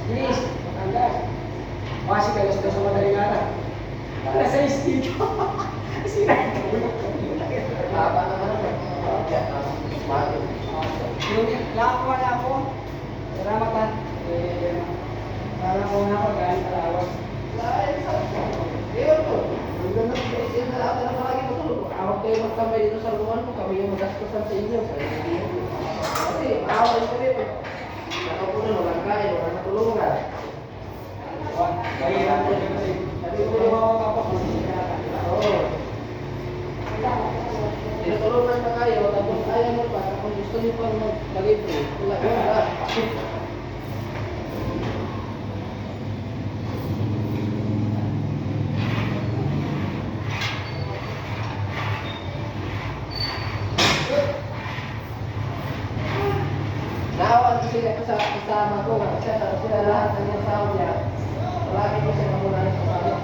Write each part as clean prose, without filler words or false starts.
Please, matanggal. Kasi kayo sa madaling araw. Alas 6 dito. Sinayin ko. Haba naman. Yung lakaw na ako. Salamat ha. Lakaw na ako galing Kalawag. Awag kayo magkambay dito sa ruwan mo, kami yung magastusan sa inyo. Kasi maaway kami. Ako po na walang kain, walang natulungan. Mahirap ko din kasi. Sabi ko lumawag ako. Oo. Tinutulungan pa kayo, tapos ayaw mo pa, tapos gusto niyo pa mag-libre. Wala. Naawan kasi ako sa kasama ko, sila lahat ng yung tao niya. Palagi ko siya mamuna sa salat.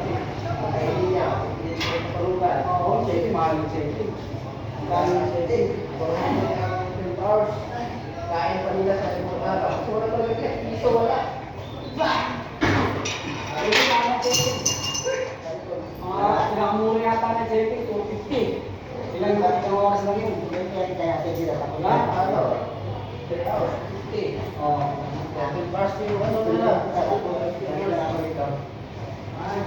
Kaya hindi niya, hindi siya tulungan. Oo, check. Mahal yung check. Dahil sa 12 hours, kain pa nila sa limang araw. So wala talaga kahit piso, wala. Ito na ang check. Pinakamura yata na check. 250. Ilang oras lang yun. Wala, ano? 10 hours, 50. Oo. 12 hours yung ano nila. Ay,